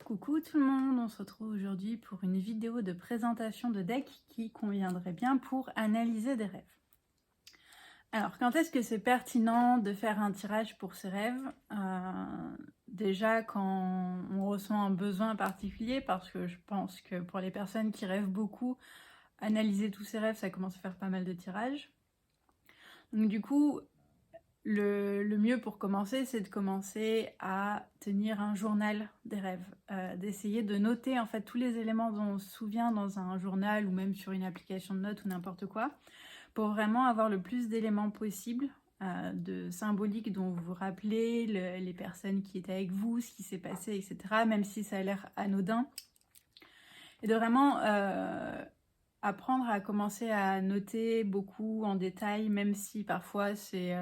Coucou tout le monde, on se retrouve aujourd'hui pour une vidéo de présentation de deck qui conviendrait bien pour analyser des rêves. Alors, quand est-ce que c'est pertinent de faire un tirage pour ces rêves? Déjà quand on ressent un besoin particulier, parce que je pense que pour les personnes qui rêvent beaucoup, analyser tous ces rêves, ça commence à faire pas mal de tirages. Donc du coup, le mieux pour commencer, c'est de commencer à tenir un journal des rêves, d'essayer de noter en fait tous les éléments dont on se souvient dans un journal ou même sur une application de notes ou n'importe quoi, pour vraiment avoir le plus d'éléments possible, de symboliques dont vous vous rappelez, les personnes qui étaient avec vous, ce qui s'est passé, etc., même si ça a l'air anodin. Et de vraiment apprendre à commencer à noter beaucoup en détail, même si parfois c'est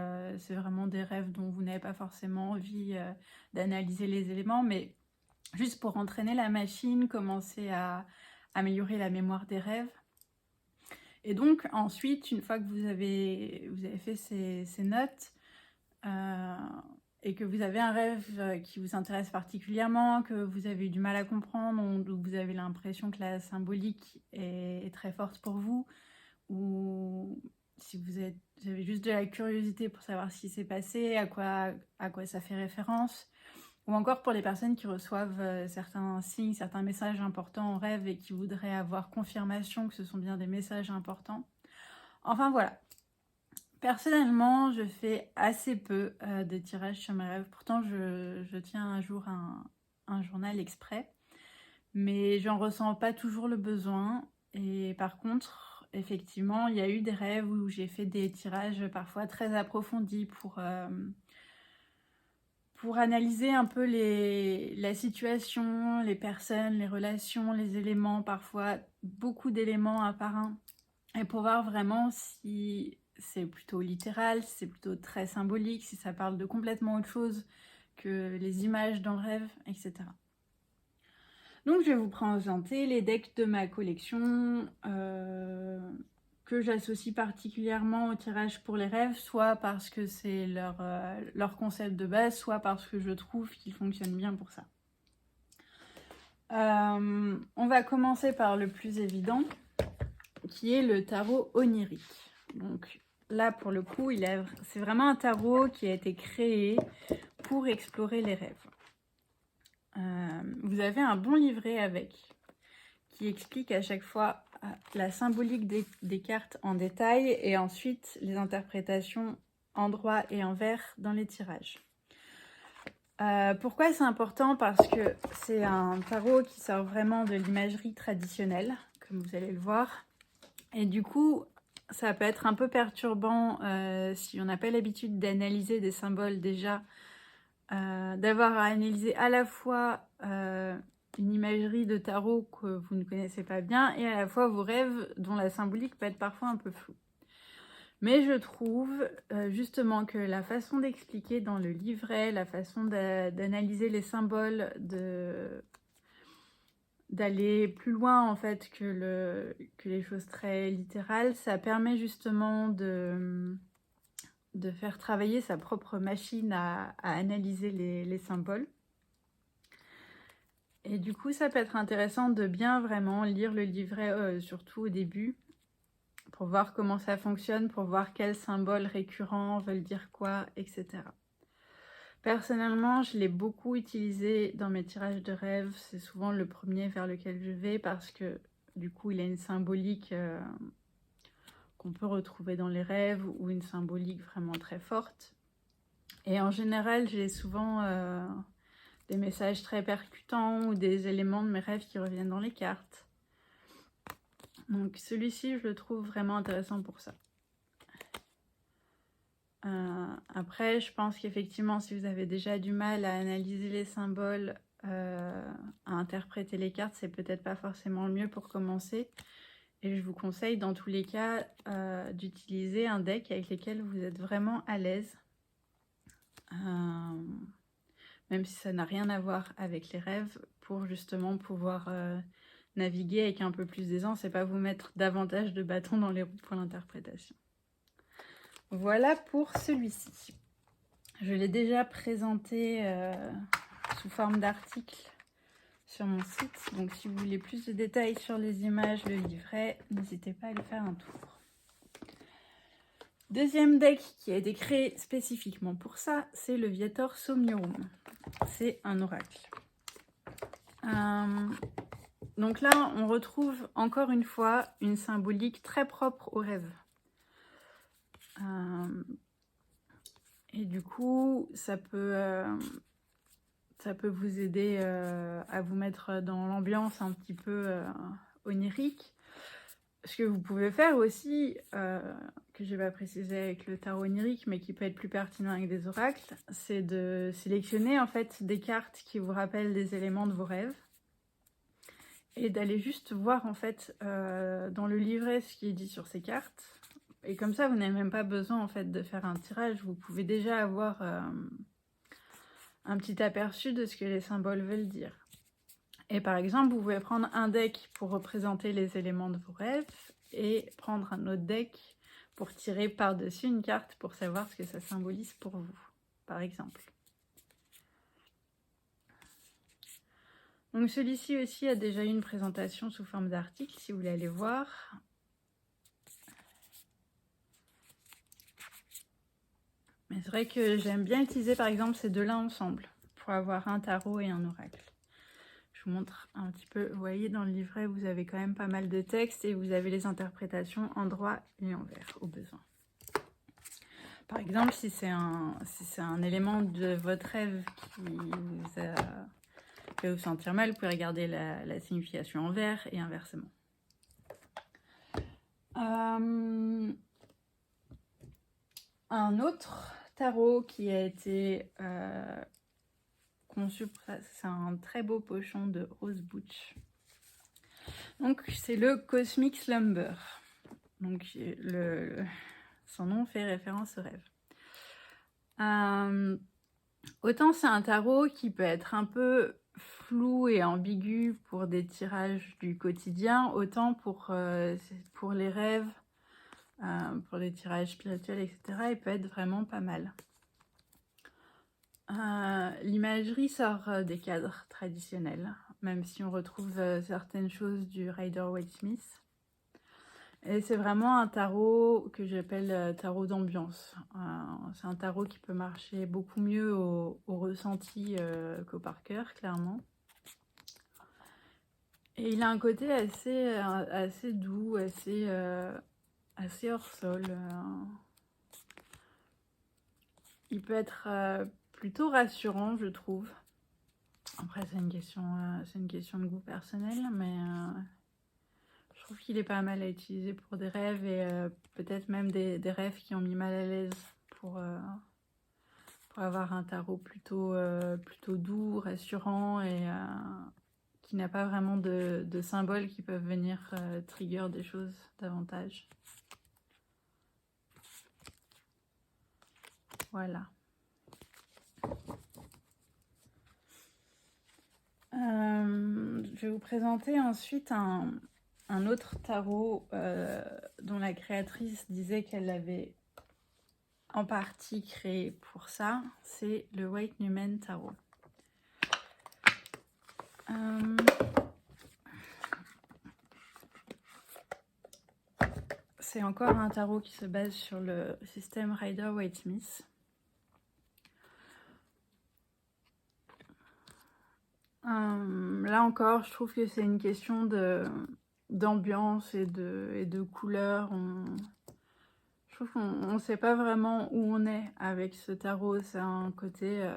vraiment des rêves dont vous n'avez pas forcément envie d'analyser les éléments, mais juste pour entraîner la machine, commencer à améliorer la mémoire des rêves. Et donc ensuite, une fois que vous avez fait ces notes, et que vous avez un rêve qui vous intéresse particulièrement, que vous avez eu du mal à comprendre, ou vous avez l'impression que la symbolique est très forte pour vous, ou si vous avez juste de la curiosité pour savoir ce qui s'est passé, à quoi ça fait référence, ou encore pour les personnes qui reçoivent certains signes, certains messages importants en rêve et qui voudraient avoir confirmation que ce sont bien des messages importants. Enfin voilà. Personnellement, je fais assez peu de tirages sur mes rêves. Pourtant, je tiens un jour un journal exprès. Mais j'en ressens pas toujours le besoin. Et par contre, effectivement, il y a eu des rêves où j'ai fait des tirages parfois très approfondis pour analyser un peu la situation, les personnes, les relations, les éléments, parfois beaucoup d'éléments un par un. Et pour voir vraiment si c'est plutôt littéral, si c'est plutôt très symbolique, si ça parle de complètement autre chose que les images dans le rêve, etc. Donc je vais vous présenter les decks de ma collection que j'associe particulièrement au tirage pour les rêves, soit parce que c'est leur concept de base, soit parce que je trouve qu'ils fonctionnent bien pour ça. On va commencer par le plus évident, qui est le tarot onirique. Donc là, pour le coup, c'est vraiment un tarot qui a été créé pour explorer les rêves. Vous avez un bon livret avec, qui explique à chaque fois la symbolique des cartes en détail et ensuite les interprétations en droit et en vert dans les tirages. Pourquoi c'est important? Parce que c'est un tarot qui sort vraiment de l'imagerie traditionnelle, comme vous allez le voir. Et du coup, ça peut être un peu perturbant si on n'a pas l'habitude d'analyser des symboles déjà, d'avoir à analyser à la fois une imagerie de tarot que vous ne connaissez pas bien et à la fois vos rêves dont la symbolique peut être parfois un peu floue. Mais je trouve justement que la façon d'expliquer dans le livret, la façon d'analyser les symboles, d'aller plus loin en fait que les choses très littérales, ça permet justement de faire travailler sa propre machine à analyser les symboles. Et du coup, ça peut être intéressant de bien vraiment lire le livret, surtout au début, pour voir comment ça fonctionne, pour voir quels symboles récurrents veulent dire quoi, etc. Personnellement, je l'ai beaucoup utilisé dans mes tirages de rêves. C'est souvent le premier vers lequel je vais parce que du coup, il a une symbolique qu'on peut retrouver dans les rêves ou une symbolique vraiment très forte. Et en général, j'ai souvent des messages très percutants ou des éléments de mes rêves qui reviennent dans les cartes. Donc celui-ci, je le trouve vraiment intéressant pour ça. Après, je pense qu'effectivement, si vous avez déjà du mal à analyser les symboles, à interpréter les cartes, c'est peut-être pas forcément le mieux pour commencer. Et je vous conseille dans tous les cas d'utiliser un deck avec lequel vous êtes vraiment à l'aise. Même si ça n'a rien à voir avec les rêves, pour justement pouvoir naviguer avec un peu plus d'aisance et pas vous mettre davantage de bâtons dans les roues pour l'interprétation. Voilà pour celui-ci. Je l'ai déjà présenté sous forme d'article sur mon site. Donc si vous voulez plus de détails sur les images, le livret, n'hésitez pas à aller faire un tour. Deuxième deck qui a été créé spécifiquement pour ça, c'est le Viator Somniorum. C'est un oracle. Donc là, on retrouve encore une fois une symbolique très propre au rêve. Et du coup, ça peut vous aider à vous mettre dans l'ambiance un petit peu onirique. Ce que vous pouvez faire aussi, que je n'ai pas précisé avec le tarot onirique, mais qui peut être plus pertinent avec des oracles, c'est de sélectionner en fait des cartes qui vous rappellent des éléments de vos rêves et d'aller juste voir en fait dans le livret ce qui est dit sur ces cartes. Et comme ça, vous n'avez même pas besoin en fait de faire un tirage. Vous pouvez déjà avoir un petit aperçu de ce que les symboles veulent dire. Et par exemple, vous pouvez prendre un deck pour représenter les éléments de vos rêves et prendre un autre deck pour tirer par-dessus une carte pour savoir ce que ça symbolise pour vous, par exemple. Donc celui-ci aussi a déjà eu une présentation sous forme d'article, si vous voulez aller voir. Mais c'est vrai que j'aime bien utiliser par exemple ces deux-là ensemble pour avoir un tarot et un oracle. Je vous montre un petit peu, vous voyez dans le livret vous avez quand même pas mal de textes et vous avez les interprétations en droit et en vert au besoin. Par exemple, si c'est un élément de votre rêve qui vous a fait vous sentir mal, vous pouvez regarder la signification en vert et inversement. Un autre tarot qui a été conçu pour ça, c'est un très beau pochon de Rose Butch. Donc c'est le Cosmic Slumber. Donc son nom fait référence au rêve. Autant c'est un tarot qui peut être un peu flou et ambigu pour des tirages du quotidien, autant pour les rêves, pour les tirages spirituels, etc. il peut être vraiment pas mal. L'imagerie sort des cadres traditionnels, même si on retrouve certaines choses du Rider-Waite-Smith. Et c'est vraiment un tarot que j'appelle tarot d'ambiance. C'est un tarot qui peut marcher beaucoup mieux au ressenti qu'au par cœur, clairement. Et il a un côté assez doux, assez hors sol. Il peut être plutôt rassurant, je trouve. Après, c'est une question de goût personnel, mais je trouve qu'il est pas mal à utiliser pour des rêves et peut-être même des rêves qui ont mis mal à l'aise pour avoir un tarot plutôt doux, rassurant et qui n'a pas vraiment de symboles qui peuvent venir trigger des choses davantage. Voilà. Je vais vous présenter ensuite un autre tarot dont la créatrice disait qu'elle l'avait en partie créé pour ça. C'est le White Numen Tarot. C'est encore un tarot qui se base sur le système Rider-Waite-Smith. Là encore, je trouve que c'est une question d'ambiance et de couleurs. Je trouve qu'on ne sait pas vraiment où on est avec ce tarot. C'est un côté,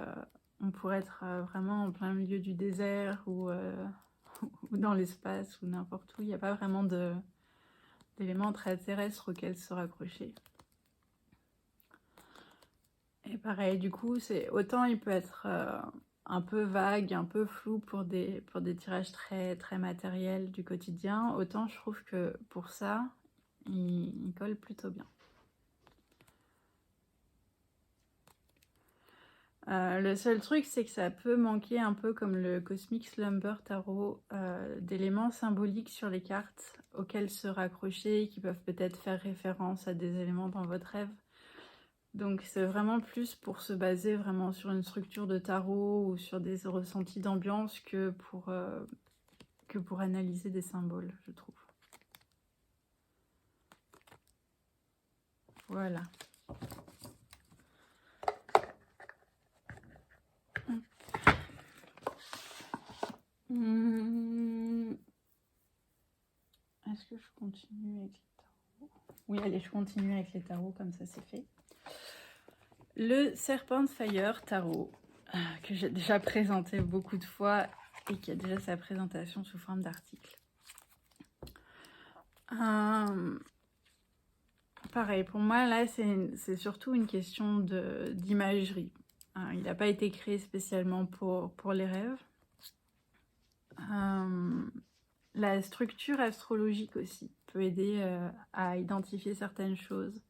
on pourrait être vraiment en plein milieu du désert ou dans l'espace ou n'importe où. Il n'y a pas vraiment d'éléments très terrestres auxquels se raccrocher. Et pareil, du coup, autant il peut être un peu vague, un peu flou pour des tirages très, très matériels du quotidien, autant je trouve que pour ça, il colle plutôt bien. Le seul truc, c'est que ça peut manquer un peu comme le Cosmic Slumber Tarot d'éléments symboliques sur les cartes auxquels se raccrocher, qui peuvent peut-être faire référence à des éléments dans votre rêve. Donc c'est vraiment plus pour se baser vraiment sur une structure de tarot ou sur des ressentis d'ambiance que pour analyser des symboles, je trouve. Voilà. Est-ce que je continue avec les tarots? Oui, allez, je continue avec les tarots, comme ça c'est fait. Le Serpent Fire Tarot, que j'ai déjà présenté beaucoup de fois et qui a déjà sa présentation sous forme d'article. Pareil, pour moi, là, c'est surtout une question d'imagerie. Il n'a pas été créé spécialement pour les rêves. La structure astrologique aussi peut aider à identifier certaines choses,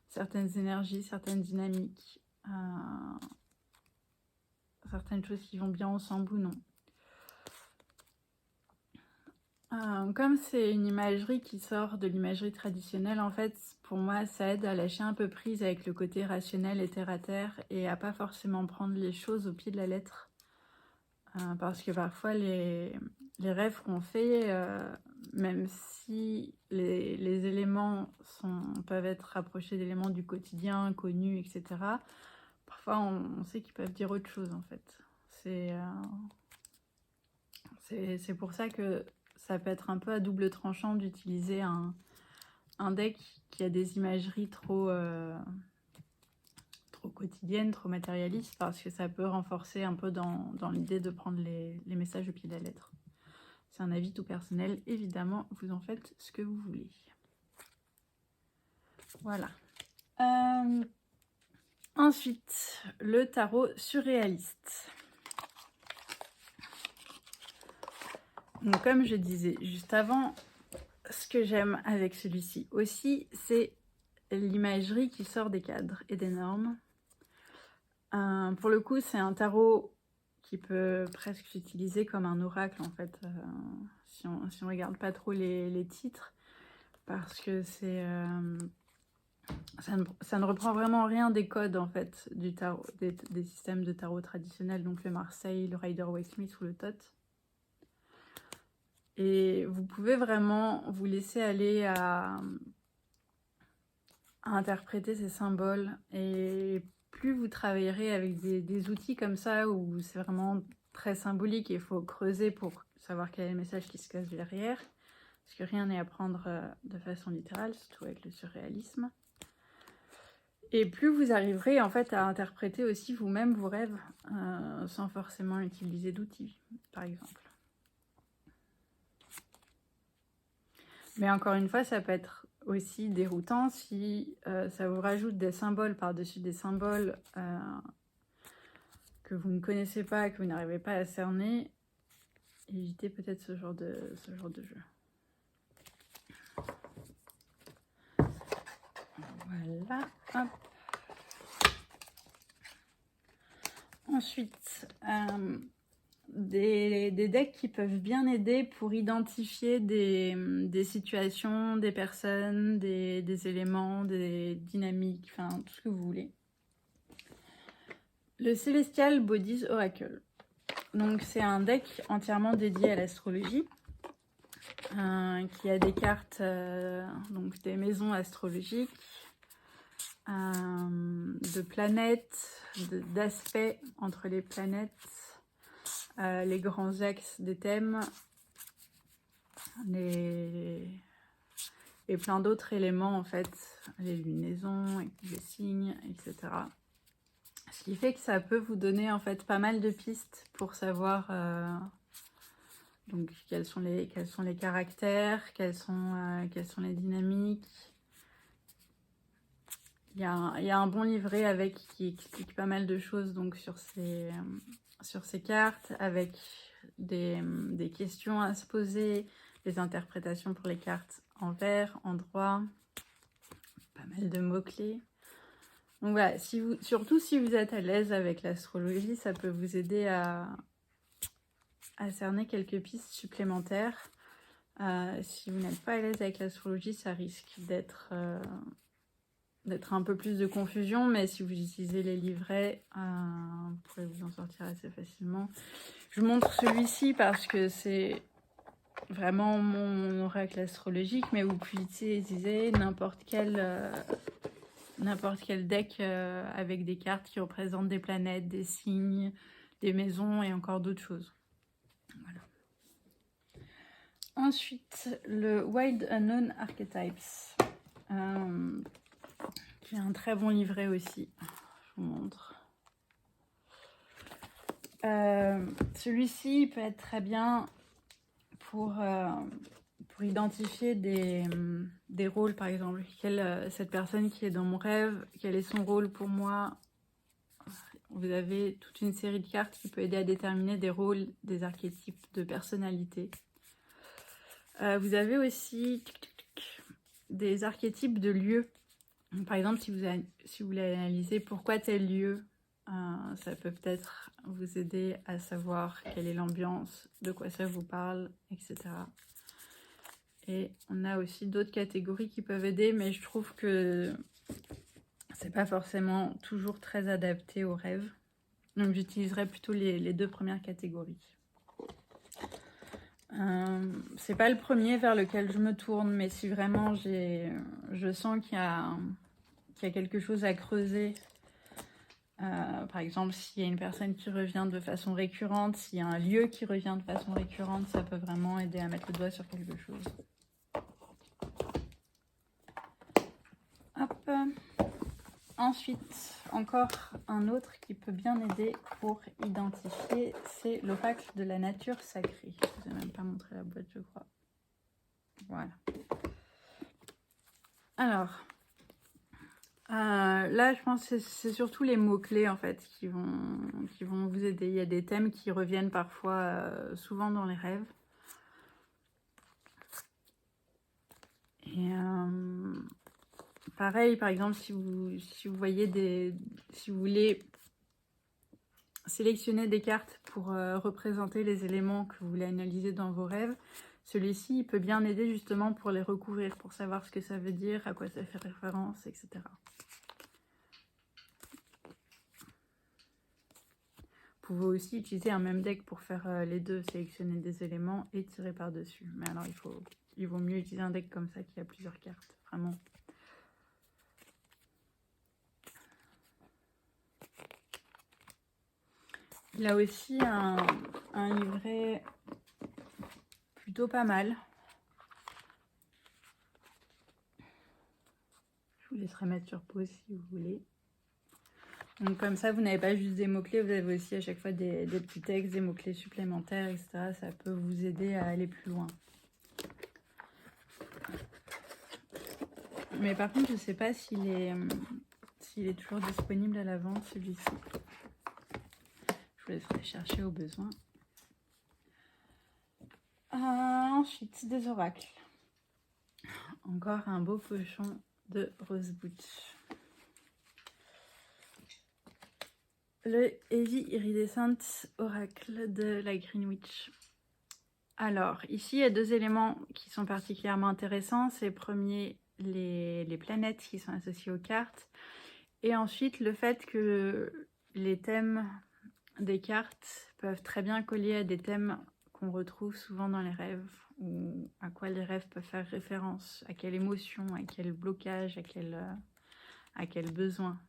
certaines énergies, certaines dynamiques, certaines choses qui vont bien ensemble ou non. Comme c'est une imagerie qui sort de l'imagerie traditionnelle, en fait, pour moi, ça aide à lâcher un peu prise avec le côté rationnel et terre-à-terre et à pas forcément prendre les choses au pied de la lettre. Parce que parfois, les rêves qu'on fait, même si les éléments peuvent être rapprochés d'éléments du quotidien, connus, etc., parfois, on sait qu'ils peuvent dire autre chose, en fait. C'est pour ça que ça peut être un peu à double tranchant d'utiliser un deck qui a des imageries trop quotidiennes, trop matérialistes, parce que ça peut renforcer un peu dans l'idée de prendre les messages au pied de la lettre. C'est un avis tout personnel, évidemment, vous en faites ce que vous voulez. Voilà. Ensuite, le tarot surréaliste. Donc, comme je disais juste avant, ce que j'aime avec celui-ci aussi, c'est l'imagerie qui sort des cadres et des normes. Pour le coup, c'est un tarot qui peut presque s'utiliser comme un oracle, en fait, si on regarde pas trop les titres, parce que ça ne reprend vraiment rien des codes, en fait, du tarot, des systèmes de tarot traditionnels, donc le Marseille, le Rider-Waite-Smith ou le Thoth. Et vous pouvez vraiment vous laisser aller à interpréter ces symboles. Et plus vous travaillerez avec des outils comme ça, où c'est vraiment très symbolique et il faut creuser pour savoir quel est le message qui se cache derrière, parce que rien n'est à prendre de façon littérale, surtout avec le surréalisme. Et plus vous arriverez en fait à interpréter aussi vous-même vos rêves, sans forcément utiliser d'outils, par exemple. Mais encore une fois, ça peut être aussi déroutant si ça vous rajoute des symboles par-dessus des symboles que vous ne connaissez pas, que vous n'arrivez pas à cerner. Évitez peut-être ce genre de jeu. Voilà. Hop. Ensuite, des decks qui peuvent bien aider pour identifier des situations, des personnes, des éléments, des dynamiques, enfin tout ce que vous voulez. Le Celestial Bodies Oracle. Donc c'est un deck entièrement dédié à l'astrologie, qui a des cartes, donc des maisons astrologiques, de planètes, d'aspects entre les planètes, les grands axes des thèmes, et plein d'autres éléments en fait, les lunaisons, les signes, etc. Ce qui fait que ça peut vous donner en fait pas mal de pistes pour savoir donc quels sont les caractères, quelles sont les dynamiques. Il y a un bon livret avec qui explique pas mal de choses donc sur ces cartes, avec des questions à se poser, des interprétations pour les cartes en vert, en droit, pas mal de mots-clés. Donc voilà, surtout si vous êtes à l'aise avec l'astrologie, ça peut vous aider à cerner quelques pistes supplémentaires. Si vous n'êtes pas à l'aise avec l'astrologie, ça risque d'être d'être un peu plus de confusion, mais si vous utilisez les livrets, vous pourrez vous en sortir assez facilement. Je vous montre celui-ci parce que c'est vraiment mon oracle astrologique, mais vous pouvez utiliser n'importe quel deck avec des cartes qui représentent des planètes, des signes, des maisons et encore d'autres choses. Voilà. Ensuite, le Wild Unknown Archetypes, qui est un très bon livret aussi. Je vous montre. Celui-ci peut être très bien pour identifier des rôles, par exemple. Cette personne qui est dans mon rêve, quel est son rôle pour moi? Vous avez toute une série de cartes qui peut aider à déterminer des rôles, des archétypes de personnalité. Vous avez aussi des archétypes de lieux. Par exemple, si vous voulez analyser pourquoi tel lieu, ça peut peut-être vous aider à savoir quelle est l'ambiance, de quoi ça vous parle, etc. Et on a aussi d'autres catégories qui peuvent aider, mais je trouve que c'est pas forcément toujours très adapté aux rêves. Donc j'utiliserai plutôt les deux premières catégories. C'est pas le premier vers lequel je me tourne, mais si vraiment je sens qu'il y a quelque chose à creuser, par exemple s'il y a une personne qui revient de façon récurrente, s'il y a un lieu qui revient de façon récurrente, ça peut vraiment aider à mettre le doigt sur quelque chose. Hop. Ensuite, encore un autre qui peut bien aider pour identifier, c'est l'oracle de la nature sacrée. Je ne vous ai même pas montré la boîte, je crois. Voilà. Alors, là, je pense que c'est surtout les mots-clés, en fait, qui vont vous aider. Il y a des thèmes qui reviennent parfois, souvent dans les rêves. Et pareil, par exemple, si vous voyez si vous voulez sélectionner des cartes pour représenter les éléments que vous voulez analyser dans vos rêves, celui-ci peut bien aider justement pour les recouvrir, pour savoir ce que ça veut dire, à quoi ça fait référence, etc. Vous pouvez aussi utiliser un même deck pour faire les deux, sélectionner des éléments et tirer par-dessus. Mais alors il vaut mieux utiliser un deck comme ça qui a plusieurs cartes, vraiment. Il a aussi un livret plutôt pas mal. Je vous laisserai mettre sur pause si vous voulez. Donc comme ça, vous n'avez pas juste des mots-clés, vous avez aussi à chaque fois des petits textes, des mots-clés supplémentaires, etc. Ça peut vous aider à aller plus loin. Mais par contre, je ne sais pas s'il est toujours disponible à la vente, celui-ci. Je vous laisserai chercher au besoin. Ensuite, des oracles. Encore un beau pochon de Rosebud. Le Heavy Iridescent Oracle de la Greenwich. Alors, ici, il y a deux éléments qui sont particulièrement intéressants. C'est premier, les planètes qui sont associées aux cartes. Et ensuite, le fait que les thèmes des cartes peuvent très bien coller à des thèmes qu'on retrouve souvent dans les rêves, ou à quoi les rêves peuvent faire référence, à quelle émotion, à quel blocage, à quel besoin.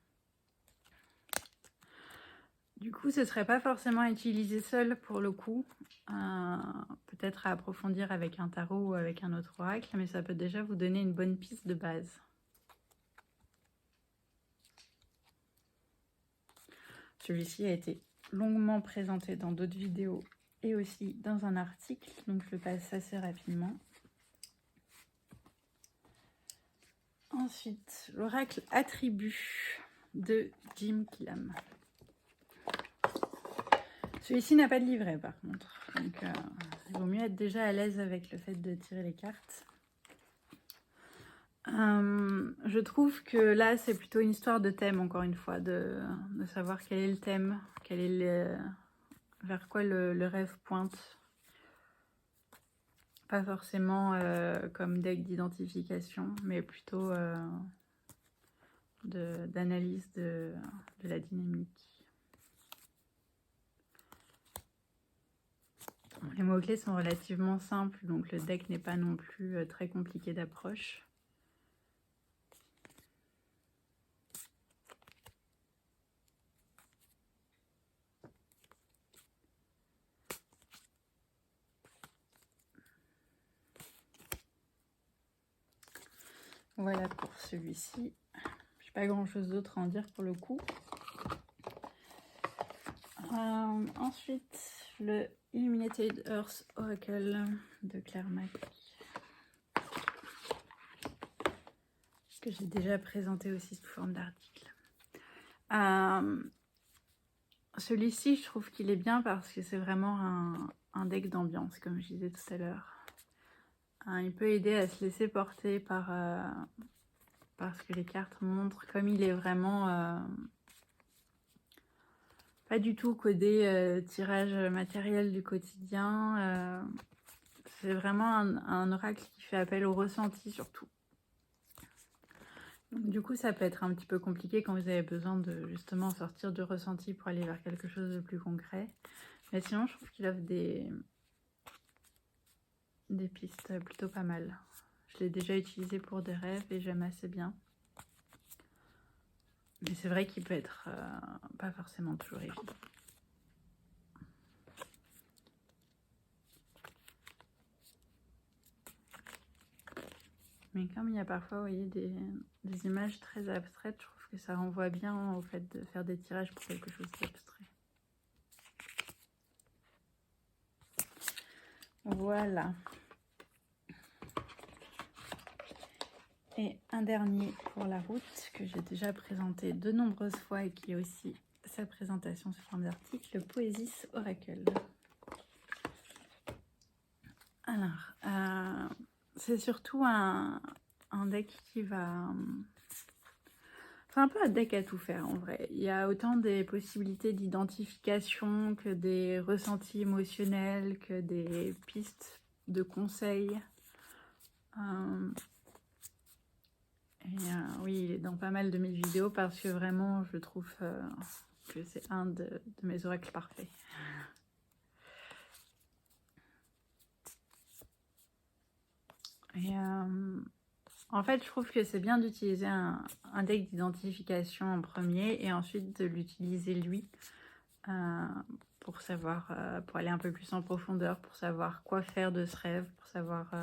Du coup, ce ne serait pas forcément utilisé seul pour le coup, peut-être à approfondir avec un tarot ou avec un autre oracle, mais ça peut déjà vous donner une bonne piste de base. Celui-ci a été longuement présenté dans d'autres vidéos et aussi dans un article, donc je le passe assez rapidement. Ensuite, l'oracle Attribut de Jim Killam. Celui-ci n'a pas de livret par contre, donc il vaut mieux être déjà à l'aise avec le fait de tirer les cartes. Je trouve que là c'est plutôt une histoire de thème, encore une fois, de savoir quel est le thème, vers quoi le rêve pointe. Pas forcément comme deck d'identification, mais plutôt d'analyse de la dynamique. Les mots-clés sont relativement simples, donc le deck n'est pas non plus très compliqué d'approche. Voilà pour celui-ci. Je n'ai pas grand-chose d'autre à en dire pour le coup. Ensuite, le Illuminated Earth Oracle de Claire Mac, que j'ai déjà présenté aussi sous forme d'article. Celui-ci, je trouve qu'il est bien parce que c'est vraiment un deck d'ambiance, comme je disais tout à l'heure. Il peut aider à se laisser porter par ce que les cartes montrent, comme il est vraiment pas du tout codé tirage matériel du quotidien. C'est vraiment un oracle qui fait appel au ressenti surtout. Donc, du coup, ça peut être un petit peu compliqué quand vous avez besoin de justement sortir du ressenti pour aller vers quelque chose de plus concret. Mais sinon, je trouve qu'il offre des pistes plutôt pas mal. Je l'ai déjà utilisé pour des rêves et j'aime assez bien. Mais c'est vrai qu'il peut être pas forcément toujours évident. Mais comme il y a parfois, vous voyez, des images très abstraites, je trouve que ça renvoie bien au fait de faire des tirages pour quelque chose d'abstrait. Voilà. Et un dernier pour la route, que j'ai déjà présenté de nombreuses fois et qui est aussi sa présentation sous forme d'article, le Poésis Oracle. Alors, c'est surtout un deck qui va... C'est un peu un deck à tout faire en vrai. Il y a autant des possibilités d'identification que des ressentis émotionnels, que des pistes de conseils. Oui, il est dans pas mal de mes vidéos parce que vraiment je trouve que c'est un de mes oracles parfaits. Et en fait, je trouve que c'est bien d'utiliser un deck d'identification en premier et ensuite de l'utiliser lui pour savoir, pour aller un peu plus en profondeur, pour savoir quoi faire de ce rêve, pour savoir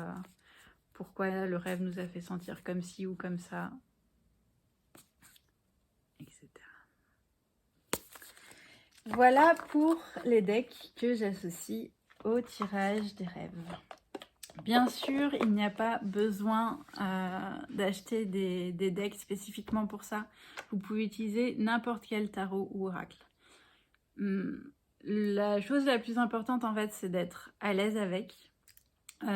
pourquoi le rêve nous a fait sentir comme ci ou comme ça, etc. Voilà pour les decks que j'associe au tirage des rêves. Bien sûr, il n'y a pas besoin d'acheter des decks spécifiquement pour ça. Vous pouvez utiliser n'importe quel tarot ou oracle. La chose la plus importante, en fait, c'est d'être à l'aise avec.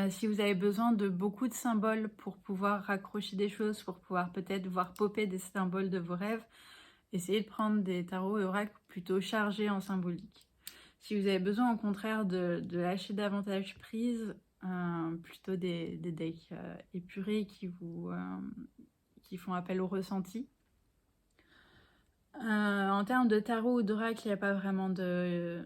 Si vous avez besoin de beaucoup de symboles pour pouvoir raccrocher des choses, pour pouvoir peut-être voir popper des symboles de vos rêves, essayez de prendre des tarots et oracles plutôt chargés en symbolique. Si vous avez besoin, au contraire, de lâcher davantage prise, plutôt des decks épurés qui font appel au ressenti. En termes de tarot ou d'oracle, il n'y a pas vraiment de...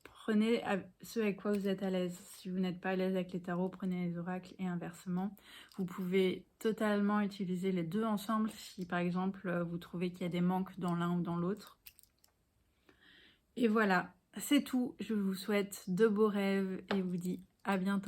Prenez ce avec quoi vous êtes à l'aise. Si vous n'êtes pas à l'aise avec les tarots, prenez les oracles et inversement. Vous pouvez totalement utiliser les deux ensemble si par exemple vous trouvez qu'il y a des manques dans l'un ou dans l'autre. Et voilà, c'est tout. Je vous souhaite de beaux rêves et vous dis à bientôt.